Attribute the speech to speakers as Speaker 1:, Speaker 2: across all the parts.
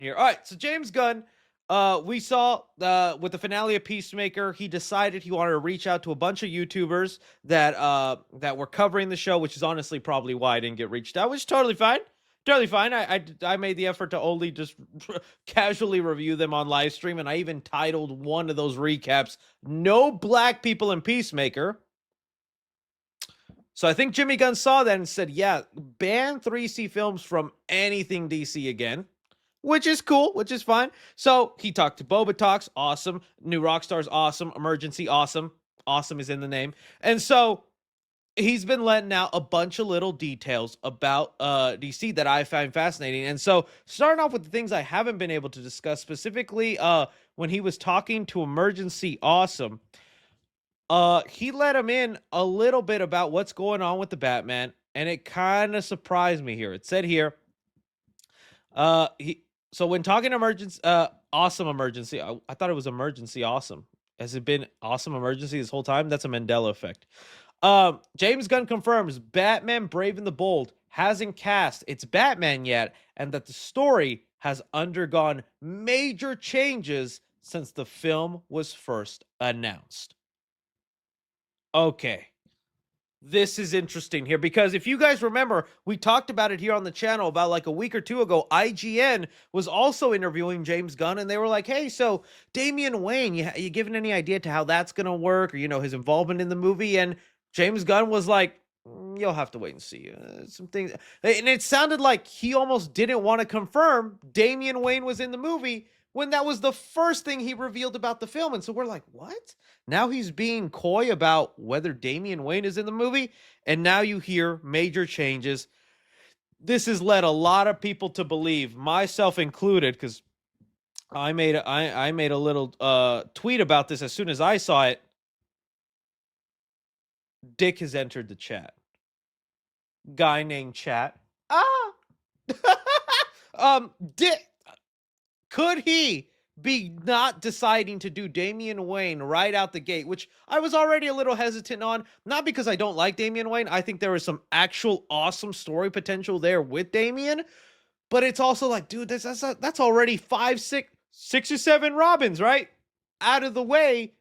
Speaker 1: here. All right, so James Gunn, we saw with the finale of Peacemaker, he decided he wanted to reach out to a bunch of YouTubers that were covering the show, which is honestly probably why I didn't get reached out, which is totally fine. Totally fine. I made the effort to only just casually review them on live stream, and I even titled one of those recaps "No Black People in Peacemaker." So I think Jimmy Gunn saw that and said, "Yeah, ban 3C Films from anything DC again." Which is cool, which is fine. So he talked to Boba Talks, awesome. New Rockstar's awesome. Emergency, awesome. Awesome is in the name. And so he's been letting out a bunch of little details about DC that I find fascinating. And so starting off with the things I haven't been able to discuss, specifically when he was talking to Emergency Awesome, he let him in a little bit about what's going on with the Batman, and it kind of surprised me here. It said here, he so when talking emergency, awesome emergency. I thought it was emergency awesome. Has it been awesome emergency this whole time? That's a Mandela effect. James Gunn confirms Batman Brave and the Bold hasn't cast its Batman yet, and that the story has undergone major changes since the film was first announced. Okay. This is interesting here because if you guys remember, we talked about it here on the channel about like a week or two ago. IGN was also interviewing James Gunn, and they were like, "Hey, so Damian Wayne, you given any idea to how that's gonna work, or his involvement in the movie?" And James Gunn was like, You'll have to wait and see some things." And it sounded like he almost didn't want to confirm Damian Wayne was in the movie when that was the first thing he revealed about the film. And so we're like, "What?" Now he's being coy about whether Damian Wayne is in the movie, and now you hear major changes. This has led a lot of people to believe, myself included, because I made a little tweet about this as soon as I saw it. Dick has entered the chat. Guy named Chat. Ah, Dick. Could he be not deciding to do Damian Wayne right out the gate, which I was already a little hesitant on, not because I don't like Damian Wayne. I think there is some actual awesome story potential there with Damian, but it's also like, dude, that's already 6 or 7 Robins, right? Out of the way.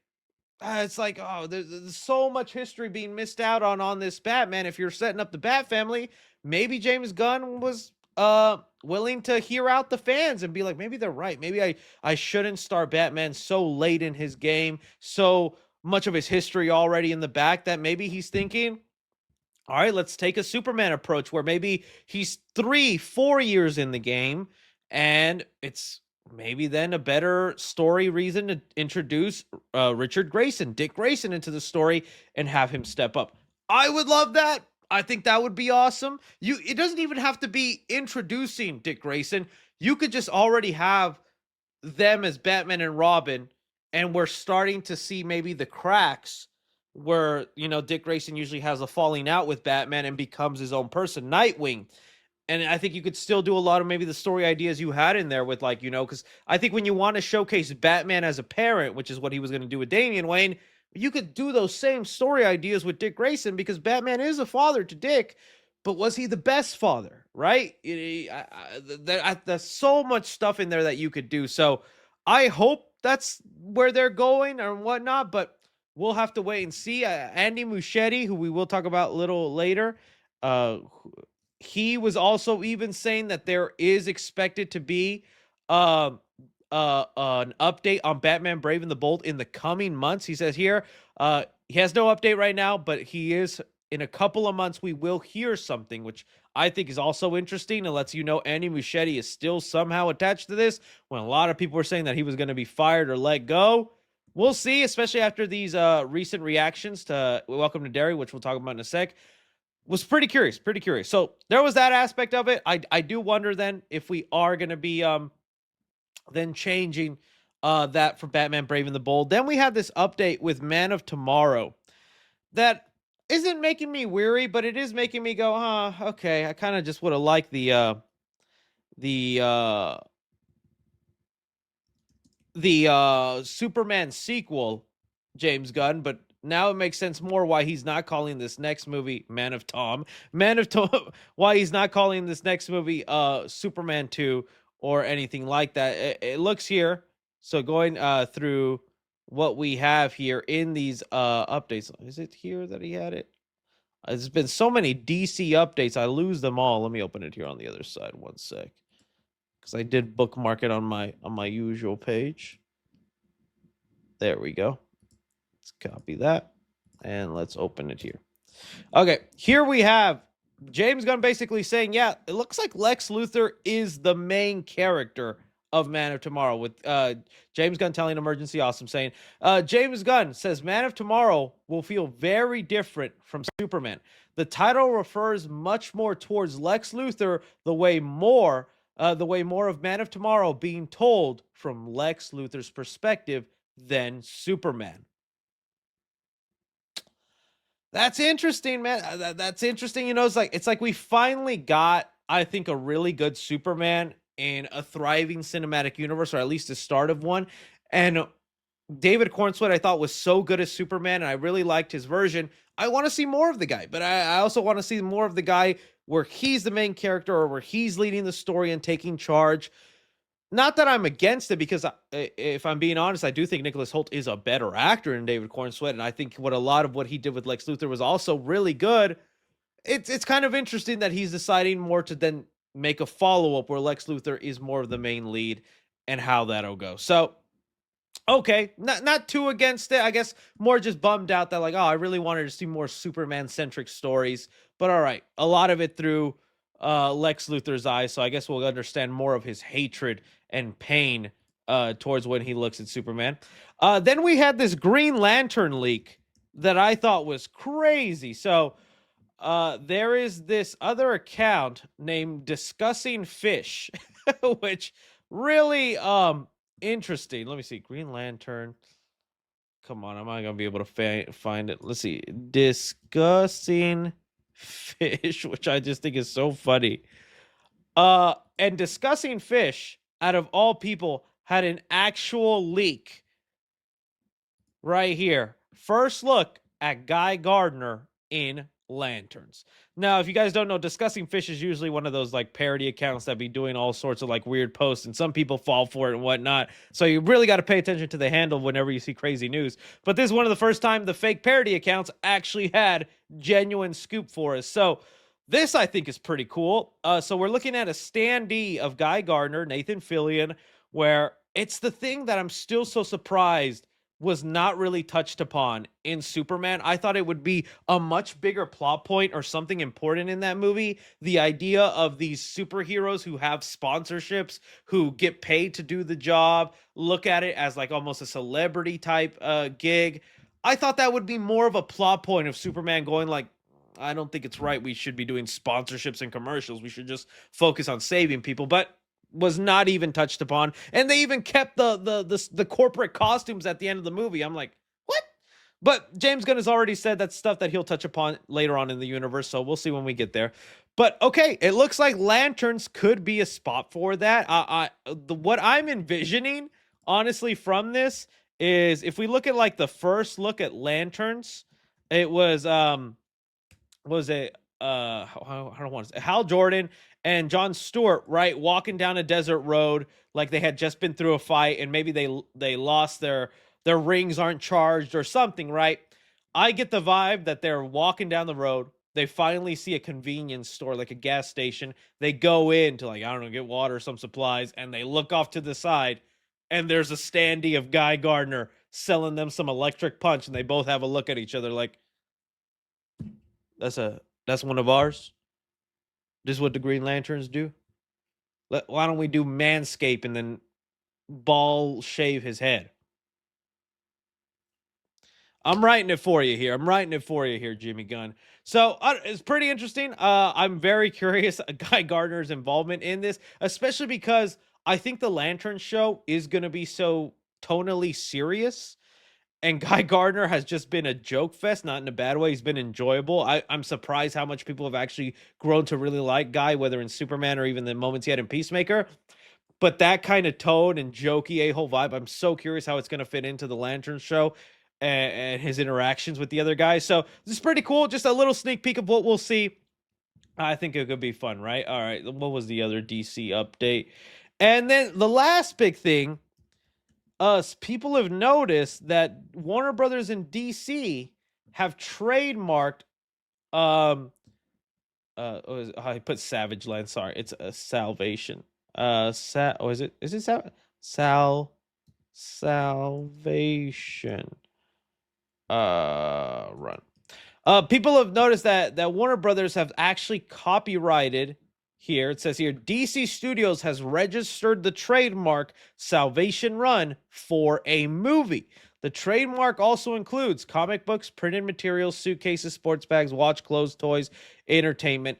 Speaker 1: It's like, oh, there's so much history being missed out on this Batman. If you're setting up the Bat family, maybe James Gunn was willing to hear out the fans and be like, maybe they're right. Maybe I shouldn't start Batman so late in his game, so much of his history already in the back, that maybe he's thinking, all right, let's take a Superman approach where maybe he's 3-4 years in the game, and it's maybe then a better story reason to introduce Dick Grayson into the story and have him step up. I would love that. I think that would be awesome. It doesn't even have to be introducing Dick Grayson. You could just already have them as Batman and Robin, and we're starting to see maybe the cracks where Dick Grayson usually has a falling out with Batman and becomes his own person, Nightwing. And I think you could still do a lot of maybe the story ideas you had in there with, like, because I think when you want to showcase Batman as a parent, which is what he was going to do with Damian Wayne, you could do those same story ideas with Dick Grayson, because Batman is a father to Dick, but was he the best father, right? There's so much stuff in there that you could do. So I hope that's where they're going or whatnot, but we'll have to wait and see. Andy Muschietti, who we will talk about a little later, he was also even saying that there is expected to be an update on Batman Brave and the Bold in the coming months. He says here, he has no update right now, but he is, in a couple of months, we will hear something, which I think is also interesting and lets you know Andy Muschietti is still somehow attached to this, when a lot of people were saying that he was going to be fired or let go. We'll see, especially after these recent reactions to Welcome to Derry, which we'll talk about in a sec. Was pretty curious. So there was that aspect of it. I do wonder then if we are going to be then changing that for Batman Brave and the Bold. Then we have this update with Man of Tomorrow that isn't making me weary, but it is making me go, okay. I kind of just would have liked the Superman sequel, James Gunn, but now it makes sense more why he's not calling this next movie Man of Tom, why he's not calling this next movie Superman 2 or anything like that. It looks here. So going through what we have here in these updates. Is it here that he had it? There's been so many DC updates, I lose them all. Let me open it here on the other side. One sec, because I did bookmark it on my usual page. There we go. Let's copy that and let's open it here. Okay, here we have James Gunn basically saying, yeah, it looks like Lex Luthor is the main character of Man of Tomorrow, with James Gunn telling Emergency Awesome, saying, James Gunn says Man of Tomorrow will feel very different from Superman. The title refers much more towards Lex Luthor, the way more of Man of Tomorrow being told from Lex Luthor's perspective than Superman. That's interesting, man. That's interesting. You know, it's like we finally got, I think, a really good Superman in a thriving cinematic universe, or at least the start of one. And David Cornsweet, I thought, was so good as Superman, and I really liked his version. I want to see more of the guy, but I also want to see more of the guy where he's the main character, or where he's leading the story and taking charge. Not that I'm against it, because if I'm being honest, I do think Nicholas Hoult is a better actor than David Cornsweet, and I think a lot of what he did with Lex Luthor was also really good. It's kind of interesting that he's deciding more to then make a follow-up where Lex Luthor is more of the main lead, and how that'll go. So, okay, not too against it. I guess more just bummed out that, like, oh, I really wanted to see more Superman-centric stories. But all right, a lot of it through Lex Luthor's eyes, so I guess we'll understand more of his hatred and pain towards when he looks at Superman. Then we had this Green Lantern leak that I thought was crazy. So there is this other account named Discussing Fish, which really interesting. Let me see. Green Lantern. Come on, am I gonna be able to find it? Let's see. Discussing Fish, which I just think is so funny. And Discussing Fish, out of all people, had an actual leak right here. First look at Guy Gardner in Lanterns. Now, if you guys don't know, Discussing Fish is usually one of those like parody accounts that be doing all sorts of like weird posts, and some people fall for it and whatnot. So you really got to pay attention to the handle whenever you see crazy news. But this is one of the first time the fake parody accounts actually had genuine scoop for us. So this, I think, is pretty cool. So we're looking at a standee of Guy Gardner, Nathan Fillion, where it's the thing that I'm still so surprised was not really touched upon in Superman. I thought it would be a much bigger plot point or something important in that movie. The idea of these superheroes who have sponsorships, who get paid to do the job, look at it as like almost a celebrity type gig. I thought that would be more of a plot point of Superman going like, I don't think it's right. We should be doing sponsorships and commercials. We should just focus on saving people. But was not even touched upon, and they even kept the corporate costumes at the end of the movie. I'm like, what? But James Gunn has already said that's stuff that he'll touch upon later on in the universe, so we'll see when we get there. But okay, it looks like Lanterns could be a spot for that. What I'm envisioning, honestly, from this is if we look at like the first look at Lanterns, it was it I don't want to say Hal Jordan and John Stewart, right, walking down a desert road like they had just been through a fight, and maybe they lost their rings aren't charged or something, right? I get the vibe that they're walking down the road. They finally see a convenience store, like a gas station. They go in to, like, I don't know, get water, some supplies, and they look off to the side, and there's a standee of Guy Gardner selling them some electric punch, and they both have a look at each other like, that's one of ours. This is what the Green Lanterns do. Why don't we do Manscape and then ball shave his head? I'm writing it for you here. Jimmy Gunn. So it's pretty interesting. I'm very curious Guy Gardner's involvement in this, especially because I think the Lantern show is going to be so tonally serious. And Guy Gardner has just been a joke fest, not in a bad way. He's been enjoyable. I'm surprised how much people have actually grown to really like Guy, whether in Superman or even the moments he had in Peacemaker. But that kind of tone and jokey a-hole vibe, I'm so curious how it's going to fit into the Lantern show and his interactions with the other guys. So this is pretty cool. Just a little sneak peek of what we'll see. I think it could be fun, right? All right. What was the other DC update? And then the last big thing, people have noticed that Warner Brothers and DC have trademarked I put Savage Land. Sorry, it's a Salvation. Is it Salvation? Run. People have noticed that Warner Brothers have actually copyrighted here. It says here DC Studios has registered the trademark Salvation Run for a movie. The trademark also includes comic books, printed materials, suitcases, sports bags, watch, clothes, toys, entertainment.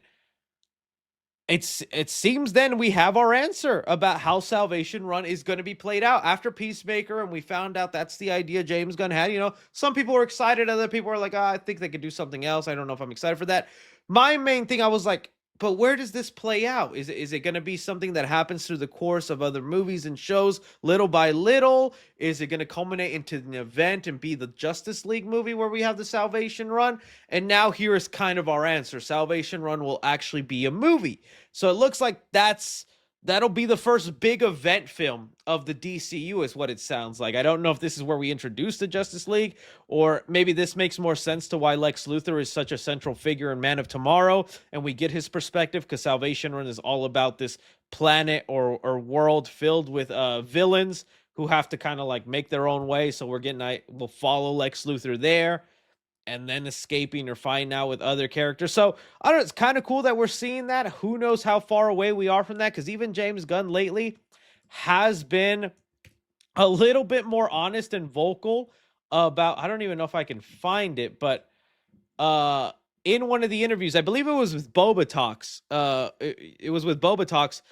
Speaker 1: It seems then we have our answer about how Salvation Run is going to be played out after Peacemaker, and we found out that's the idea James Gunn had. You know, some people were excited, other people were like, I think they could do something else. I don't know if I'm excited for that. My main thing, I was like, but where does this play out? Is it going to be something that happens through the course of other movies and shows, little by little? Is it going to culminate into an event and be the Justice League movie where we have the Salvation Run? And now here is kind of our answer. Salvation Run will actually be a movie. So it looks like that'll be the first big event film of the DCU, is what it sounds like. I don't know if this is where we introduce the Justice League, or maybe this makes more sense to why Lex Luthor is such a central figure in Man of Tomorrow, and we get his perspective, because Salvation Run is all about this planet or world filled with villains who have to kind of like make their own way. So we'll follow Lex Luthor there, and then escaping or finding out with other characters. So I don't know, it's kind of cool that we're seeing that. Who knows how far away we are from that? Because even James Gunn lately has been a little bit more honest and vocal about, I don't even know if I can find it, but in one of the interviews, I believe it was with Boba Talks. It was with Boba Talks.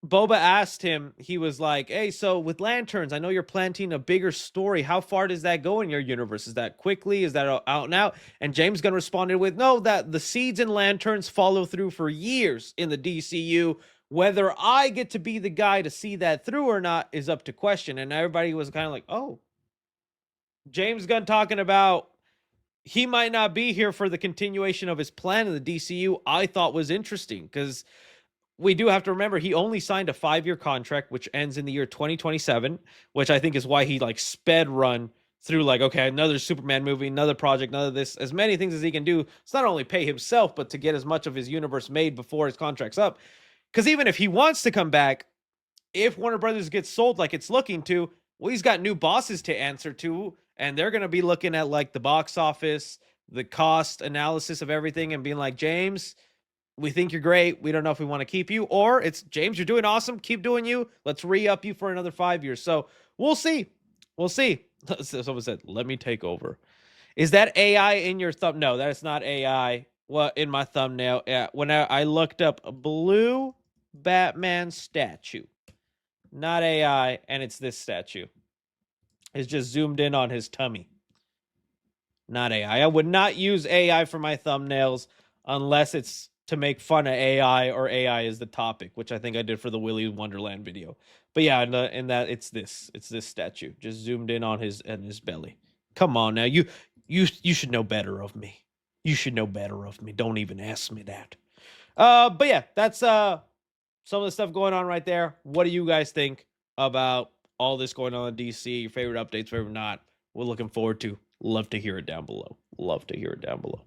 Speaker 1: Boba asked him, he was like, hey, so with Lanterns, I know you're planting a bigger story. How far does that go in your universe? Is that quickly? Is that out and out? And James Gunn responded with, no, that the seeds in Lanterns follow through for years in the DCU. Whether I get to be the guy to see that through or not is up to question. And everybody was kind of like, oh, James Gunn talking about he might not be here for the continuation of his plan in the DCU, I thought was interesting, because we do have to remember he only signed a 5-year contract, which ends in the year 2027, which I think is why he like sped run through, like, okay, another Superman movie, another project, another this, as many things as he can do. It's not only pay himself, but to get as much of his universe made before his contract's up. Because even if he wants to come back, if Warner Brothers gets sold like it's looking to, well, he's got new bosses to answer to, and they're going to be looking at like the box office, the cost analysis of everything, and being like, James, we think you're great. We don't know if we want to keep you, or it's James, you're doing awesome. Keep doing you. Let's re-up you for another 5 years. So we'll see. We'll see. Someone said, let me take over. Is that AI in your thumb? No, that is not AI. Well, in my thumbnail. Yeah, when I looked up a blue Batman statue, not AI, and it's this statue. It's just zoomed in on his tummy. Not AI. I would not use AI for my thumbnails unless it's to make fun of AI, or AI is the topic, which I think I did for the Willy Wonderland video. But yeah, in that it's this statue just zoomed in on his belly. Come on now, you should know better of me. You should know better of me. Don't even ask me that. But yeah, that's some of the stuff going on right there. What do you guys think about all this going on in DC? Your favorite updates, favorite not? We're looking forward to. Love to hear it down below. Love to hear it down below.